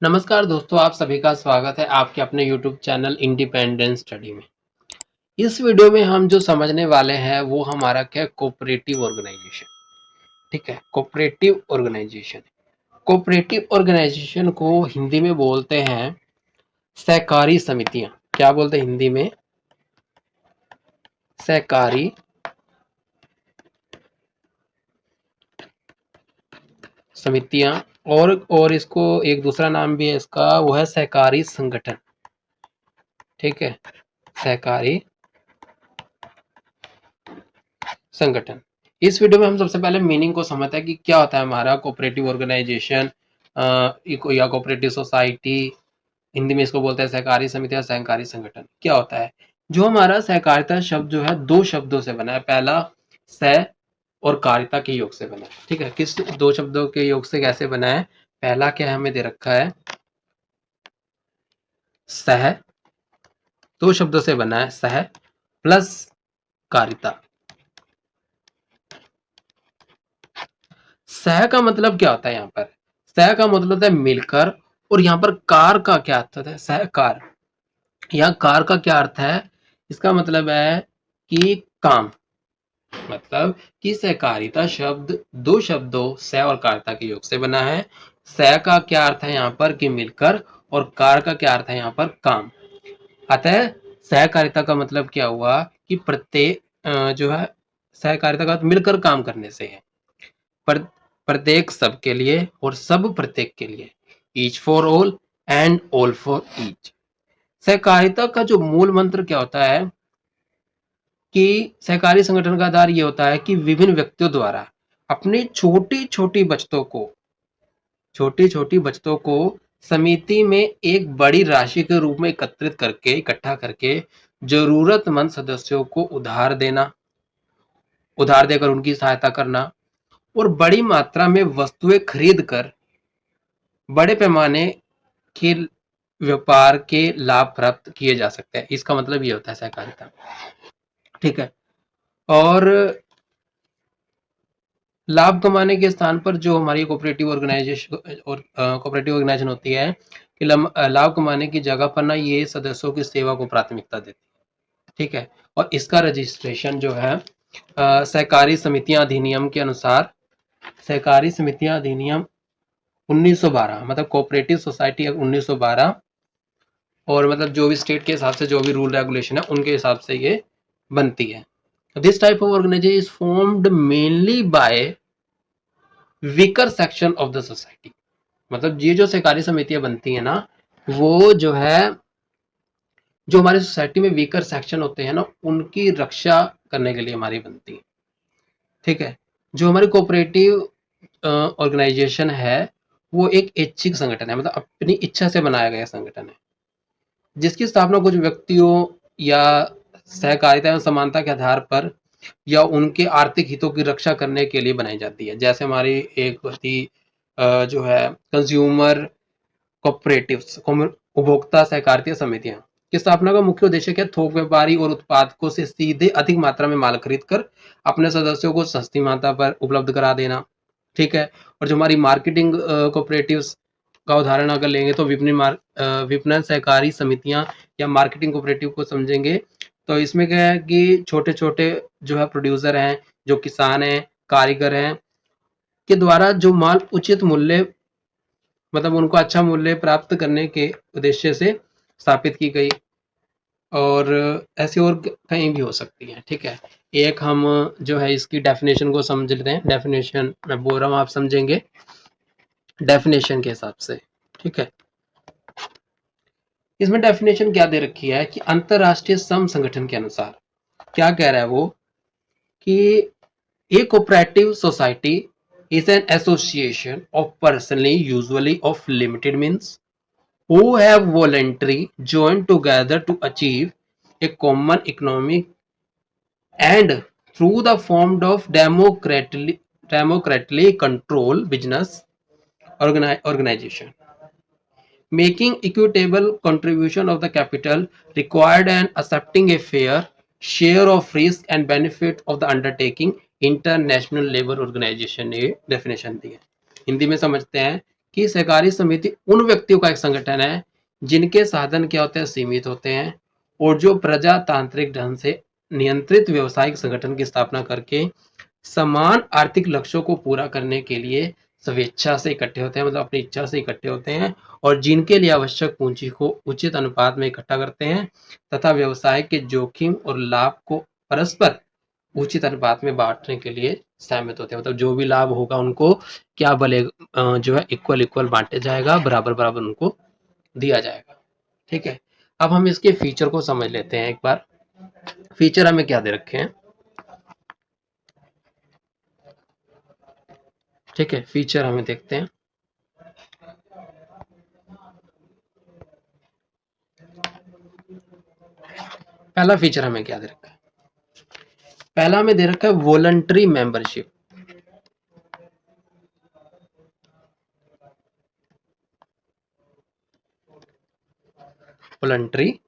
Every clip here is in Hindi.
नमस्कार दोस्तों, आप सभी का स्वागत है आपके अपने YouTube चैनल इंडिपेंडेंट स्टडी में। इस वीडियो में हम जो समझने वाले हैं वो हमारा क्या है, कोऑपरेटिव ऑर्गेनाइजेशन। ठीक है, कोऑपरेटिव ऑर्गेनाइजेशन। कोऑपरेटिव ऑर्गेनाइजेशन को हिंदी में बोलते हैं सहकारी समितियां। क्या बोलते हैं हिंदी में? सहकारी समितियां। और इसको एक दूसरा नाम भी है इसका, वो है सहकारी संगठन। ठीक है, सहकारी संगठन। इस वीडियो में हम सबसे पहले मीनिंग को समझते हैं कि क्या होता है हमारा कोऑपरेटिव ऑर्गेनाइजेशन या कोऑपरेटिव सोसाइटी। हिंदी में इसको बोलते हैं सहकारी समिति या सहकारी संगठन। क्या होता है? जो हमारा सहकारिता शब्द जो है दो शब्दों से बना है। पहला सह और कारिता के योग से बना है। ठीक है, किस दो शब्दों के योग से कैसे बना है? पहला क्या हमें दे रखा है, सह, दो शब्दों से बना है, सह प्लस कारिता। सह का मतलब क्या होता है यहाँ पर? सह का मतलब होता है मिलकर, और यहाँ पर कार का क्या अर्थ है? सहकार। यहाँ कार का क्या अर्थ है? इसका मतलब है कि काम। मतलब कि सहकारिता शब्द दो शब्दों सह और कारिता के योग से बना है। सह का क्या अर्थ है यहाँ पर? कि मिलकर, और कार का क्या अर्थ है यहाँ पर? काम। अतः सहकारिता का मतलब क्या हुआ कि प्रत्येक जो है सहकारिता का मिलकर काम करने से है। पर प्रत्येक सबके लिए और सब प्रत्येक के लिए, each for all and all for each. सहकारिता का जो मूल मंत्र क्या होता है कि सहकारी संगठन का आधार ये होता है कि विभिन्न व्यक्तियों द्वारा अपनी छोटी छोटी बचतों को समिति में एक बड़ी राशि के रूप में इकट्ठा करके जरूरतमंद सदस्यों को उधार देकर उनकी सहायता करना, और बड़ी मात्रा में वस्तुएं खरीद कर बड़े पैमाने के व्यापार के लाभ प्राप्त किए जा सकते हैं। इसका मतलब ये होता है सहकारिता। ठीक है, और लाभ कमाने के स्थान पर जो हमारी कोऑपरेटिव ऑर्गेनाइजेशन होती है कि लाभ कमाने की जगह पर ना ये सदस्यों की सेवा को प्राथमिकता देती है। ठीक है, और इसका रजिस्ट्रेशन जो है सहकारी समितियां अधिनियम के अनुसार, सहकारी समितियां अधिनियम 1912, मतलब कोऑपरेटिव सोसाइटी एक्ट 1912, और मतलब जो भी स्टेट के हिसाब से जो भी रूल रेगुलेशन है उनके हिसाब से ये बनती है। This type of organisation is formed mainly by weaker section of the society. मतलब ये जो सहकारी समितियां बनती है ना, वो जो है जो हमारी सोसाइटी में वीकर सेक्शन होते हैं ना, उनकी रक्षा करने के लिए हमारी बनती है। ठीक है, जो हमारी कोऑपरेटिव ऑर्गेनाइजेशन है वो एक ऐच्छिक संगठन है, मतलब अपनी इच्छा से बनाया गया संगठन है, जिसकी स्थापना कुछ व्यक्तियों या सहकारिता एवं समानता के आधार पर या उनके आर्थिक हितों की रक्षा करने के लिए बनाई जाती है। जैसे हमारी एक होती जो है कंज्यूमर कोऑपरेटिव्स, उपभोक्ता सहकारिता समितियां की स्थापना का मुख्य उद्देश्य क्या? थोक व्यापारी और उत्पादकों से सीधे अधिक मात्रा में माल खरीद कर अपने सदस्यों को सस्ती मात्रा पर उपलब्ध करा देना। ठीक है, और जो हमारी मार्केटिंग कोऑपरेटिव्स का उदाहरण अगर लेंगे तो विपणन सहकारी समितियां या मार्केटिंग कोऑपरेटिव को समझेंगे तो इसमें क्या है कि छोटे छोटे जो है प्रोड्यूसर हैं, जो किसान हैं, कारीगर हैं, के द्वारा जो माल उचित मूल्य, मतलब उनको अच्छा मूल्य प्राप्त करने के उद्देश्य से स्थापित की गई। और ऐसी और कहीं भी हो सकती है। ठीक है, एक हम जो है इसकी डेफिनेशन को समझ लेते हैं। डेफिनेशन मैं बोल रहा हूँ, आप समझेंगे डेफिनेशन के हिसाब से। ठीक है, इसमें डेफिनेशन क्या दे रखी है कि अंतरराष्ट्रीय श्रम संगठन के अनुसार क्या कह रहा है वो कि ए cooperative society is an association of personally, usually of limited means, who have voluntarily joined together to achieve a common economic and through the form of democratically controlled business organization, making equitable contribution of the capital required and accepting a fair share of risk and benefit of the undertaking। International labour organisation ने डेफिनेशन दी है। हिंदी में समझते हैं कि सहकारी समिति उन व्यक्तियों का एक संगठन है जिनके साधन क्या होते हैं, सीमित होते हैं, और जो प्रजातांत्रिक ढंग से नियंत्रित व्यवसायिक संगठन की स्थापना करके समान आर्थिक लक्ष्यों को पूरा करने के लिए स्वेच्छा से इकट्ठे होते हैं, मतलब अपनी इच्छा से इकट्ठे होते हैं, और जिनके लिए आवश्यक पूंजी को उचित अनुपात में इकट्ठा करते हैं तथा व्यवसाय के जोखिम और लाभ को परस्पर उचित अनुपात में बांटने के लिए सहमत होते हैं। मतलब जो भी लाभ होगा उनको क्या भले जो है इक्वल इक्वल बांटे जाएगा, बराबर बराबर उनको दिया जाएगा। ठीक है, अब हम इसके फीचर को समझ लेते हैं एक बार। फीचर हमें क्या दे रखे हैं, ठीक है, फीचर हमें देखते हैं। पहला फीचर हमें क्या दे रखा है, पहला हमें दे रखा है voluntary membership. Voluntary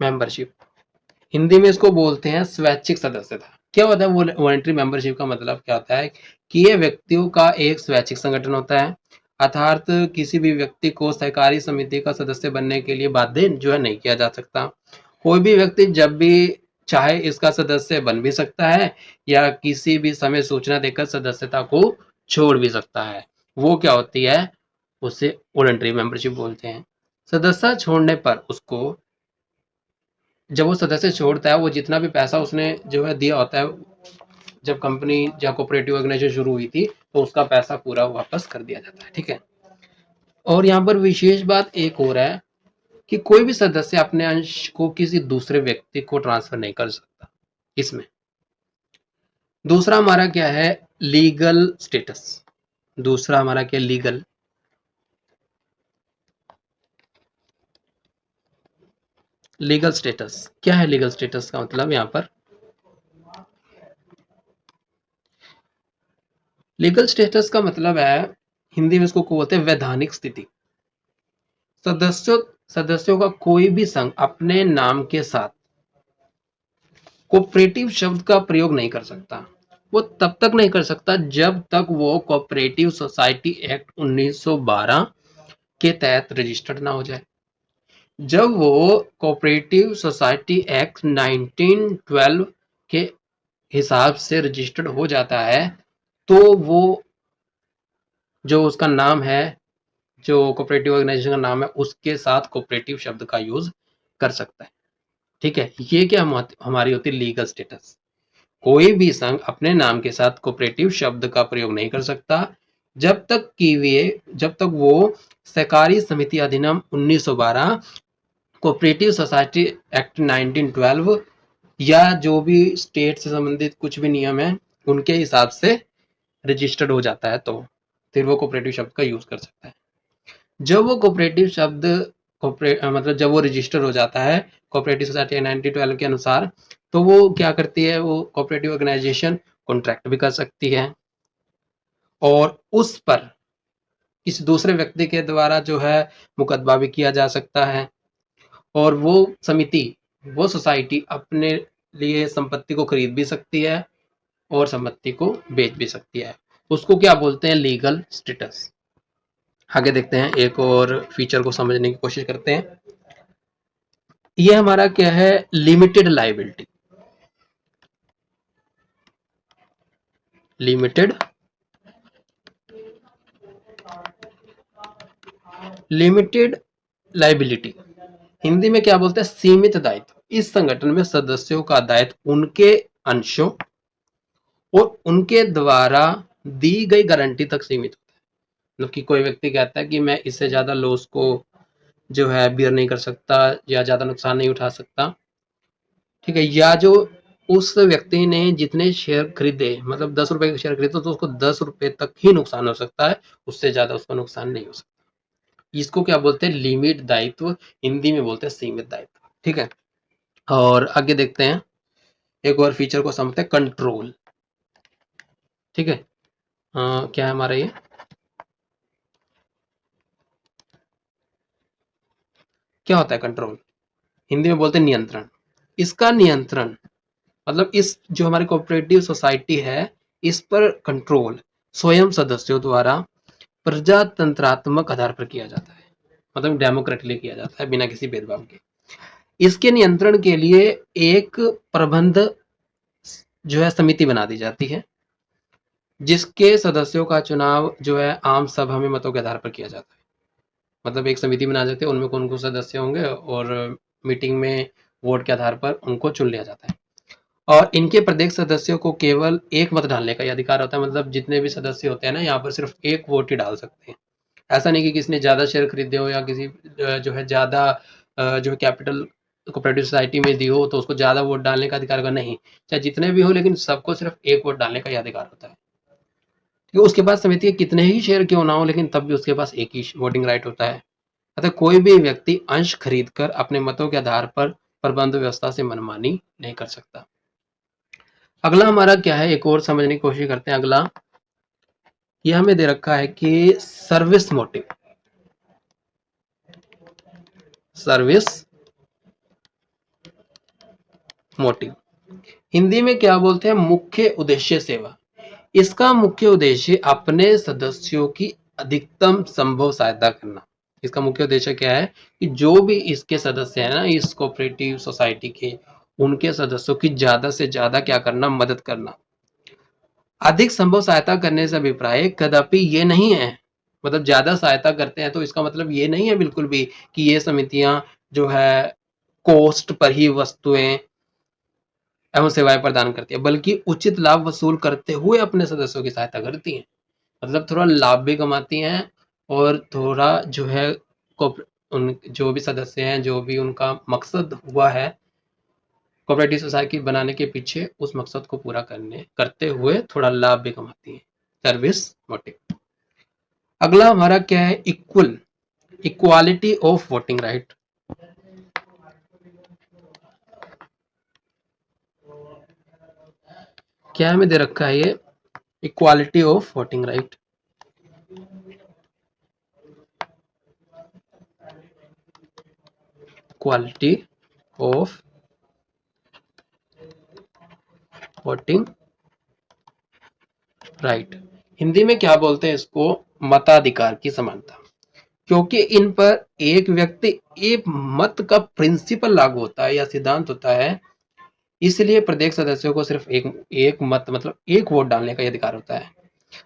membership, Hindi में इसको बोलते हैं स्वैच्छिक सदस्यता। क्या होता है वॉलंटरी मेंबरशिप का मतलब क्या होता है कि ये व्यक्तियों का एक स्वैच्छिक संगठन होता है, अर्थात किसी भी व्यक्ति को सहकारी समिति का सदस्य बनने के लिए बाध्य जो है नहीं किया जा सकता। कोई भी व्यक्ति जब भी चाहे इसका सदस्य बन भी सकता है या किसी भी समय सूचना देकर सदस्यता को छोड़ भी सकता है। वो क्या होती है, उसे वॉलंटरी मेंबरशिप बोलते हैं। सदस्य छोड़ने पर उसको, जब वो सदस्य छोड़ता है, वो जितना भी पैसा उसने जो है दिया होता है, जब कंपनी या कोऑपरेटिव ऑर्गेनाइजेशन शुरू हुई थी तो उसका पैसा पूरा वापस कर दिया जाता है। ठीक है, और यहाँ पर विशेष बात एक और है कि कोई भी सदस्य अपने अंश को किसी दूसरे व्यक्ति को ट्रांसफर नहीं कर सकता इसमें। दूसरा हमारा क्या है, लीगल स्टेटस। दूसरा हमारा क्या, लीगल स्टेटस। क्या है लीगल स्टेटस का मतलब, यहाँ पर लीगल स्टेटस का मतलब है, हिंदी में इसको बोलते हैं वैधानिक स्थिति। सदस्यों सदस्यों का कोई भी संघ अपने नाम के साथ कोऑपरेटिव शब्द का प्रयोग नहीं कर सकता। वो तब तक नहीं कर सकता जब तक वो कोऑपरेटिव सोसाइटी एक्ट 1912 के तहत रजिस्टर्ड ना हो जाए। जब वो कोऑपरेटिव सोसाइटी एक्ट 1912 के हिसाब से रजिस्टर्ड हो जाता है तो वो जो उसका नाम है, जो कोऑपरेटिव ऑर्गेनाइजेशन का नाम है, उसके साथ कोऑपरेटिव शब्द का यूज कर सकता है। ठीक है, ये क्या हमारी होती है लीगल स्टेटस। कोई भी संघ अपने नाम के साथ कोऑपरेटिव शब्द का प्रयोग नहीं कर सकता जब तक वो सहकारी समिति अधिनियम 1912, कोऑपरेटिव सोसाइटी एक्ट 1912 या जो भी स्टेट से संबंधित कुछ भी नियम है उनके हिसाब से रजिस्टर्ड हो जाता है, तो फिर वो कोऑपरेटिव शब्द का यूज कर सकता है। जब वो कोऑपरेटिव शब्द मतलब जब वो रजिस्टर हो जाता है कोऑपरेटिव सोसाइटी 1912 के अनुसार, तो वो क्या करती है, वो कोऑपरेटिव ऑर्गेनाइजेशन कॉन्ट्रैक्ट भी कर सकती है और उस पर किसी दूसरे व्यक्ति के द्वारा जो है मुकदमा भी किया जा सकता है, और वो समिति, वो सोसाइटी अपने लिए संपत्ति को खरीद भी सकती है और संपत्ति को बेच भी सकती है। उसको क्या बोलते हैं, लीगल स्टेटस। आगे देखते हैं, एक और फीचर को समझने की कोशिश करते हैं। ये हमारा क्या है, limited liability. Limited limited liability, Hindi में क्या बोलते हैं, सीमित दायित्व। इस संगठन में सदस्यों का दायित्व उनके अंशों और उनके द्वारा दी गई गारंटी तक सीमित होता है। मतलब कि कोई व्यक्ति कहता है कि मैं इससे ज्यादा लॉस को जो है बियर नहीं कर सकता या ज्यादा नुकसान नहीं उठा सकता। ठीक है, या जो उस व्यक्ति ने जितने शेयर खरीदे, मतलब 10 रुपए के शेयर खरीदे तो उसको 10 रुपए तक ही नुकसान हो सकता है, उससे ज्यादा उसको नुकसान नहीं हो सकता। इसको क्या बोलते हैं, लिमिट दायित्व, हिंदी में बोलते हैं सीमित दायित्व। ठीक है, और आगे देखते हैं, एक और फीचर को समझते हैं, कंट्रोल। ठीक है, क्या है हमारा ये, क्या होता है कंट्रोल, हिंदी में बोलते हैं नियंत्रण। इसका नियंत्रण मतलब इस जो हमारी कोऑपरेटिव सोसाइटी है, इस पर कंट्रोल स्वयं सदस्यों द्वारा प्रजातंत्रात्मक आधार पर किया जाता है, मतलब डेमोक्रेटिकली किया जाता है बिना किसी भेदभाव के। इसके नियंत्रण के लिए एक प्रबंध जो है समिति बना दी जाती है, जिसके सदस्यों का चुनाव जो है आम सभा में मतों के आधार पर किया जाता है। मतलब एक समिति बना देते हैं, उनमें कौन कौन सदस्य होंगे और मीटिंग में वोट के आधार पर उनको चुन लिया जाता है। और इनके प्रत्येक सदस्यों को केवल एक मत डालने का ही अधिकार होता है, मतलब जितने भी सदस्य होते हैं ना, यहाँ पर सिर्फ एक वोट ही डाल सकते हैं। ऐसा नहीं कि किसी ने ज़्यादा शेयर खरीदे हो या किसी जो है ज़्यादा जो है कैपिटल कोऑपरेटिव सोसाइटी में दी हो तो उसको ज़्यादा वोट डालने का अधिकार होगा, नहीं। चाहे जितने भी हो, लेकिन सबको सिर्फ एक वोट डालने का ही अधिकार होता है। क्योंकि उसके पास समिति के कितने ही शेयर क्यों ना हो, लेकिन तब भी उसके पास एक ही वोटिंग राइट होता है। अतः कोई भी व्यक्ति अंश खरीदकर अपने मतों के आधार पर प्रबंध व्यवस्था से मनमानी नहीं कर सकता। अगला हमारा क्या है, एक और समझने की कोशिश करते हैं। अगला ये हमें दे रखा है कि service motive, service motive Hindi में क्या बोलते हैं, मुख्य उद्देश्य सेवा। इसका मुख्य उद्देश्य अपने सदस्यों की अधिकतम संभव सहायता करना। इसका मुख्य उद्देश्य क्या है कि जो भी इसके सदस्य हैं ना, इस कोऑपरेटिव सोसाइटी के, उनके सदस्यों की ज्यादा से ज्यादा क्या करना, मदद करना। अधिक संभव सहायता करने से अभिप्राय कदापि ये नहीं है, मतलब ज्यादा सहायता करते हैं तो इसका मतलब ये नहीं है बिल्कुल भी कि ये समितियां जो है कॉस्ट पर ही वस्तुएं एवं सेवाएं प्रदान करती है, बल्कि उचित लाभ वसूल करते हुए अपने सदस्यों की सहायता करती हैं। मतलब थोड़ा लाभ भी कमाती हैं और थोड़ा जो है उन जो भी सदस्य हैं, जो भी उनका मकसद हुआ है कोऑपरेटिव सोसाइटी बनाने के पीछे, उस मकसद को पूरा करते हुए थोड़ा लाभ भी कमाती हैं। Service motive. अगला हमारा क्या है, इक्वालिटी ऑफ वोटिंग राइट। क्या हमें दे रखा है ये, equality of voting right. Quality of voting right. Hindi में क्या बोलते हैं इसको, मताधिकार की समानता। क्योंकि इन पर एक व्यक्ति एक मत का प्रिंसिपल लागू होता है या सिद्धांत होता है, इसलिए प्रत्येक सदस्यों को सिर्फ एक मत मतलब एक वोट डालने का अधिकार होता है।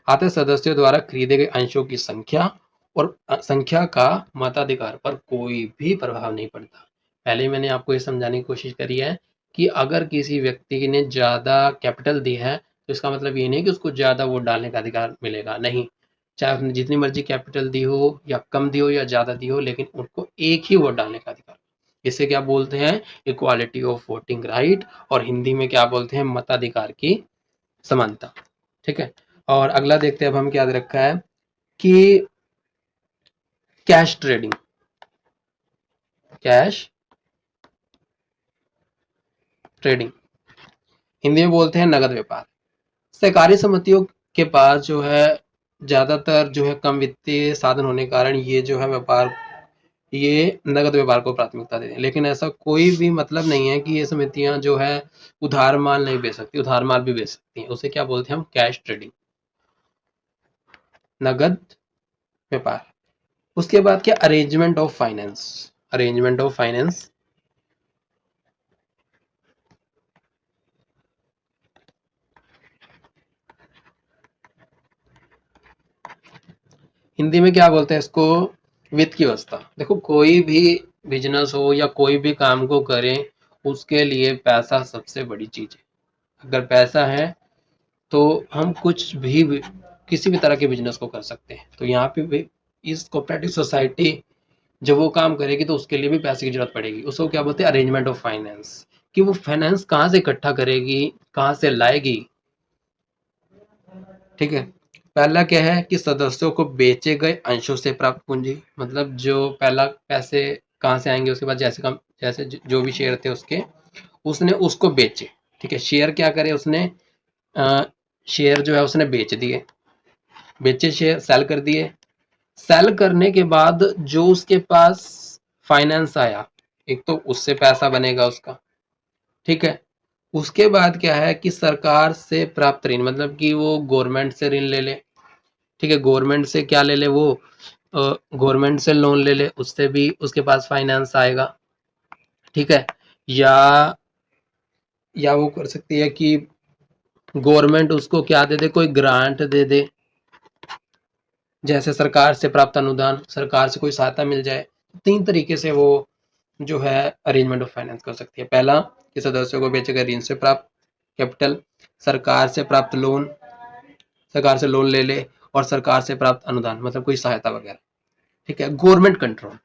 अतः सदस्यों द्वारा खरीदे गए अंशों की संख्या और संख्या का मताधिकार पर कोई भी प्रभाव नहीं पड़ता। पहले मैंने आपको ये समझाने की कोशिश करी है कि अगर किसी व्यक्ति ने ज्यादा कैपिटल दी है तो इसका मतलब ये नहीं कि उसको ज्यादा वोट डालने का अधिकार मिलेगा, नहीं। चाहे उसने जितनी मर्जी कैपिटल दी हो या कम दी हो या ज्यादा दी हो, लेकिन उनको एक ही वोट डालने का अधिकार। इसे क्या बोलते हैं, इक्वालिटी ऑफ वोटिंग राइट, और हिंदी में क्या बोलते हैं, मताधिकार की समानता। ठीक है। और अगला देखते हैं अब हम क्या दे रखा है कि cash trading, cash trading Hindi में बोलते हैं नगद व्यापार। सहकारी समितियों के पास जो है ज्यादातर जो है कम वित्तीय साधन होने के कारण ये जो है व्यापार, ये नगद व्यापार को प्राथमिकता देते हैं। लेकिन ऐसा कोई भी मतलब नहीं है कि ये समितियां जो है उधार माल नहीं बेच सकती, उधार माल भी बेच सकती हैं। उसे क्या बोलते हैं हम, कैश ट्रेडिंग, नगद व्यापार। उसके बाद क्या, arrangement of finance, arrangement of finance. Hindi में क्या बोलते हैं इसको, वित्त की व्यवस्था। देखो कोई भी बिजनेस हो या कोई भी काम को करें, उसके लिए पैसा सबसे बड़ी चीज है। अगर पैसा है तो हम कुछ भी किसी भी तरह के बिजनेस को कर सकते हैं। तो यहाँ पे भी इस कोऑपरेटिव सोसाइटी जब वो काम करेगी तो उसके लिए भी पैसे की जरूरत पड़ेगी। उसको क्या बोलते हैं, अरेंजमेंट ऑफ फाइनेंस, कि वो फाइनेंस कहाँ से इकट्ठा करेगी, कहाँ से लाएगी। ठीक है। पहला क्या है कि सदस्यों को बेचे गए अंशों से प्राप्त पूंजी, मतलब जो पहला पैसे कहाँ से आएंगे, उसके बाद जैसे जो भी शेयर थे उसके, उसने उसको बेचे। ठीक है, शेयर क्या करे उसने, शेयर जो है उसने बेच दिए, बेचे शेयर, सेल कर दिए। सेल करने के बाद जो उसके पास फाइनेंस आया, एक तो उससे पैसा बनेगा उसका, ठीक है, उसके बाद क्या है कि सरकार से प्राप्त ऋण, मतलब कि वो गवर्नमेंट से ऋण ले ले, ठीक है, गवर्नमेंट से क्या ले ले, वो गवर्नमेंट से लोन ले ले, उससे भी उसके पास फाइनेंस आएगा, ठीक है, या वो कर सकती है कि गवर्नमेंट उसको क्या दे दे, कोई ग्रांट दे दे, जैसे सरकार से प्राप्त अनुदान, सरकार से कोई सहायता मिल जाए। 3 तरीके से वो जो है अरेंजमेंट ऑफ फाइनेंस कर सकती है। पहला कि सदस्यों को बेचे गए ऋण से प्राप्त कैपिटल, सरकार से प्राप्त लोन, सरकार से लोन ले ले, और सरकार से प्राप्त अनुदान मतलब कोई सहायता वगैरह, ठीक है। गवर्नमेंट कंट्रोल,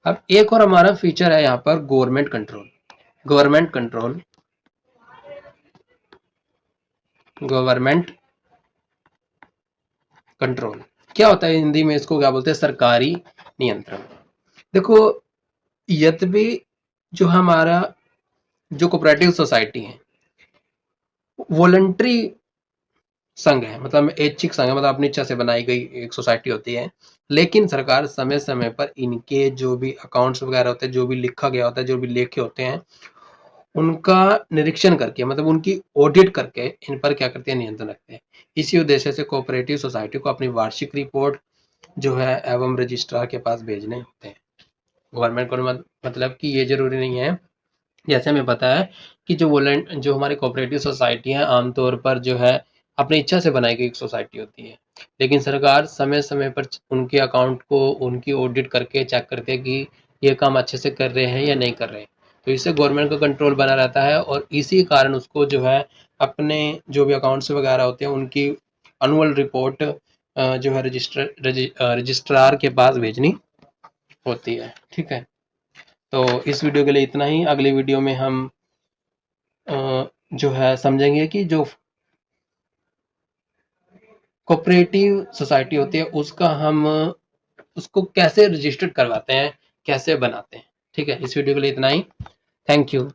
अब एक और हमारा फीचर है यहाँ पर government control. Government control, government control क्या होता है हिंदी में, इसको क्या बोलते हैं, सरकारी नियंत्रण। देखो यद्यपि जो हमारा जो कोऑपरेटिव सोसाइटी है वॉलंटरी संघ है, मतलब ऐच्छिक संघ है, मतलब अपनी इच्छा से बनाई गई एक सोसाइटी होती है, लेकिन सरकार समय समय पर इनके जो भी अकाउंट्स वगैरह होते हैं, जो भी लिखा गया होता है, जो भी लेखे होते हैं, उनका निरीक्षण करके, मतलब उनकी ऑडिट करके इन पर क्या करते हैं, नियंत्रण रखते हैं। इसी उद्देश्य से कोऑपरेटिव सोसाइटी को अपनी वार्षिक रिपोर्ट जो है एवं रजिस्ट्रार के पास भेजने होते हैं। गवर्नमेंट को मतलब कि ये जरूरी नहीं है, जैसे हमें पता है कि जो हमारी कोऑपरेटिव सोसाइटी है आमतौर पर जो है अपनी इच्छा से बनाई गई एक सोसाइटी होती है, लेकिन सरकार समय समय पर उनके अकाउंट को उनकी ऑडिट करके चेक करती है कि ये काम अच्छे से कर रहे हैं या नहीं कर रहे हैं। तो इससे गवर्नमेंट का कंट्रोल बना रहता है, और इसी कारण उसको जो है अपने जो भी अकाउंट्स वगैरह होते हैं उनकी एनुअल रिपोर्ट जो है रजिस्ट्रार के पास भेजनी होती है, ठीक है। तो इस वीडियो के लिए इतना ही। अगली वीडियो में हम जो है समझेंगे कि जो कोऑपरेटिव सोसाइटी होती है उसका हम उसको कैसे रजिस्टर्ड करवाते हैं, कैसे बनाते हैं, ठीक है। इस वीडियो के लिए इतना ही। Thank you.